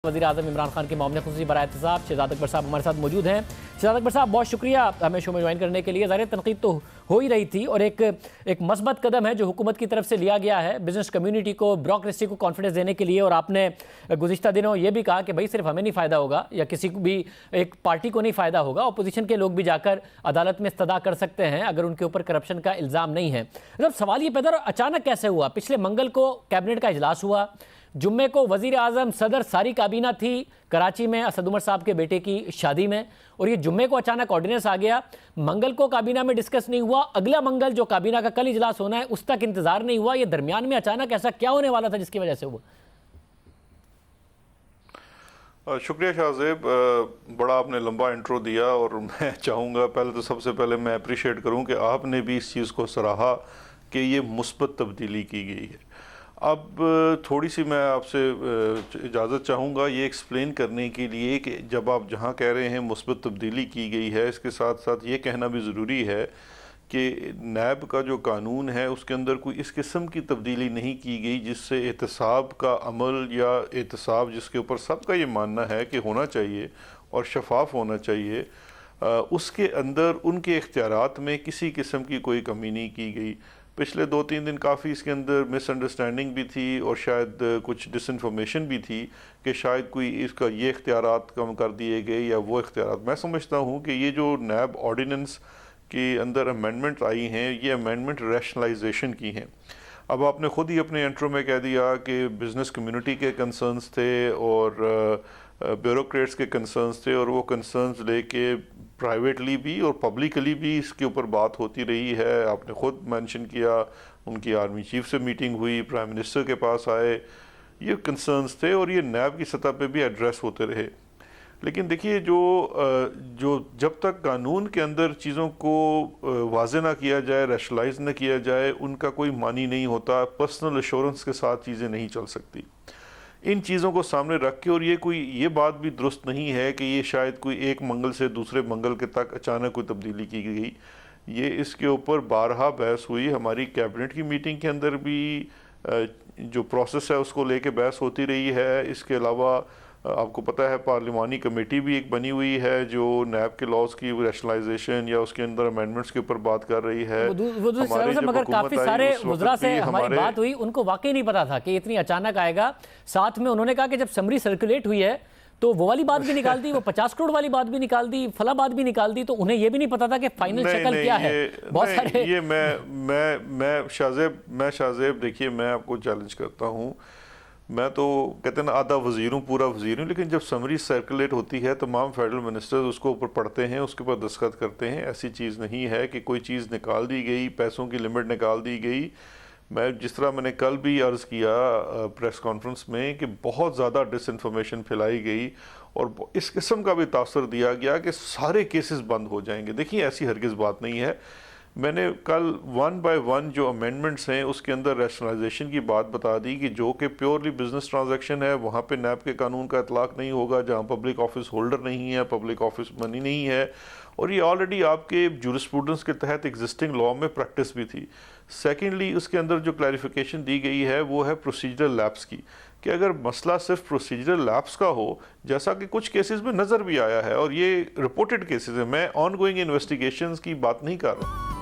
वज़ीर आज़म इमरान खान के मामले खुसूसी बराए एहतसाब शहजाद अकबर साहब हमारे साथ मौजूद हैं। शहजाद अकबर साहब, बहुत शुक्रिया हमें शो में ज्वाइन करने के लिए। ज़ाहिर तनकीद तो हो ही रही थी और एक मस्बत कदम है जो हुकूमत की तरफ से लिया गया है बिजनेस कम्युनिटी को, ब्यूरोक्रेसी को कॉन्फिडेंस देने के लिए। और आपने गुज़िश्ता दिनों ये भी कहा कि भाई सिर्फ हमें नहीं फ़ायदा होगा या किसी को भी एक पार्टी को नहीं फ़ायदा होगा, अपोजिशन के लोग भी जाकर अदालत में इस्तदा कर सकते हैं अगर उनके ऊपर करप्शन का इल्ज़ाम नहीं है। मतलब सवाल ये पैदा अचानक कैसे हुआ? पिछले मंगल को कैबिनेट का इजलास हुआ, जुम्मे को वज़ीर आज़म सदर सारी काबीना थी कराची में असद उमर साहब के बेटे की शादी में, और ये जुम्मे को अचानक ऑर्डिनेंस आ गया। मंगल को काबीना में डिस्कस नहीं हुआ, अगला मंगल जो काबीना का कल इजलास होना है उस तक इंतजार नहीं हुआ। ये दरमियान में अचानक ऐसा क्या होने वाला था जिसकी वजह से हुआ? शुक्रिया शाहजेब, बड़ा आपने लंबा इंट्रो दिया और मैं चाहूँगा पहले तो सबसे पहले मैं अप्रिशिएट करूँ कि आपने भी इस चीज़ को सराहा कि ये मुस्बत तब्दीली की गई है। अब थोड़ी सी मैं आपसे इजाज़त चाहूँगा ये एक्सप्लेन करने के लिए कि जब आप जहाँ कह रहे हैं मुस्बत तब्दीली की गई है, इसके साथ साथ ये कहना भी ज़रूरी है कि नैब का जो कानून है उसके अंदर कोई इस किस्म की तब्दीली नहीं की गई जिससे एहतसाब का अमल या एहतसाब जिसके ऊपर सबका ये मानना है कि होना चाहिए और शफाफ होना चाहिए, उसके अंदर उनके इख्तियारात में किसी किस्म की कोई कमी नहीं की गई। पिछले 2-3 दिन काफ़ी इसके अंदर मिसअंडरस्टैंडिंग भी थी और शायद कुछ डिसइंफॉर्मेशन भी थी कि शायद कोई इसका ये इख्तियारात कम कर दिए गए या वो इख्तियारात। मैं समझता हूँ कि ये जो नैब ऑर्डिनेंस के अंदर अमेंडमेंट आई हैं ये अमेंडमेंट रैशनलाइजेशन की हैं। अब आपने ख़ुद ही अपने इंट्रो में कह दिया कि बिज़नेस कम्युनिटी के कंसर्न्स थे और ब्यूरोक्रेट्स के कंसर्न्स थे और वो कंसर्न्स लेके प्राइवेटली भी और पब्लिकली भी इसके ऊपर बात होती रही है। आपने ख़ुद मेंशन किया उनकी आर्मी चीफ से मीटिंग हुई, प्राइम मिनिस्टर के पास आए, ये कंसर्न्स थे और ये नैब की सतह पे भी एड्रेस होते रहे। लेकिन देखिए जो जब तक कानून के अंदर चीज़ों को वाज़े ना किया जाए, रैशनलाइज ना किया जाए, उनका कोई मानी नहीं होता। पर्सनल एश्योरेंस के साथ चीज़ें नहीं चल सकती। इन चीज़ों को सामने रख के, और ये बात भी दुरुस्त नहीं है कि ये शायद कोई एक मंगल से दूसरे मंगल के तक अचानक कोई तब्दीली की गई। ये इसके ऊपर बारहा बहस हुई, हमारी कैबिनेट की मीटिंग के अंदर भी जो प्रोसेस है उसको लेके बहस होती रही है। इसके अलावा आपको पता है पार्लिमानी कमेटी भी एक बनी हुई है जो नैब के लॉज की रैशनलाइजेशन या उसके अंदर अमेंडमेंट्स के ऊपर बात कर रही है। मगर काफ़ी सारे वज़रा से हमारी बात हुई, उनको वाकई नहीं पता था कि इतनी अचानक आएगा। साथ में उन्होंने कहा कि जब समरी सर्कुलेट हुई है तो वो वाली बात भी निकाल दी, वो 50 करोड़ वाली बात भी निकाल दी, फला बात भी निकाल दी, तो उन्हें ये भी नहीं पता था कि फाइनल शक्ल क्या है। बहुत सारे ये मैं शाहजेब देखिए, मैं आपको चैलेंज करता हूँ। मैं तो कहते हैं ना आधा वज़ीर हूँ पूरा वज़ीर हूँ, लेकिन जब समरी सर्कुलेट होती है तमाम फेडरल मिनिस्टर्स उसको ऊपर पढ़ते हैं, उसके ऊपर दस्तखत करते हैं। ऐसी चीज़ नहीं है कि कोई चीज़ निकाल दी गई, पैसों की लिमिट निकाल दी गई। मैं जिस तरह मैंने कल भी अर्ज़ किया प्रेस कॉन्फ्रेंस में कि बहुत ज़्यादा डिसइंफॉर्मेशन फैलाई गई और इस किस्म का भी तासर दिया गया कि सारे केसेस बंद हो जाएंगे। देखिए ऐसी हरगिज़ बात नहीं है। मैंने कल 1 बाय 1 जो अमेंडमेंट्स हैं उसके अंदर रैशनलाइजेशन की बात बता दी कि जो कि प्योरली बिजनेस ट्रांजैक्शन है वहाँ पे नैब के कानून का इतलाक़ नहीं होगा, जहाँ पब्लिक ऑफिस होल्डर नहीं है, पब्लिक ऑफिस मनी नहीं है, और ये ऑलरेडी आपके जूरिस्प्रूडेंस के तहत एग्जिस्टिंग लॉ में प्रैक्टिस भी थी। सेकेंडली उसके अंदर जो क्लैरिफिकेशन दी गई है वो है प्रोसीजरल लैप्स की, कि अगर मसला सिर्फ प्रोसीजरल लैप्स का हो, जैसा कि कुछ केसेस में नज़र भी आया है और ये रिपोर्टेड केसेस है, मैं ऑन गोइंग इन्वेस्टिगेशंस की बात नहीं कर रहा हूँ।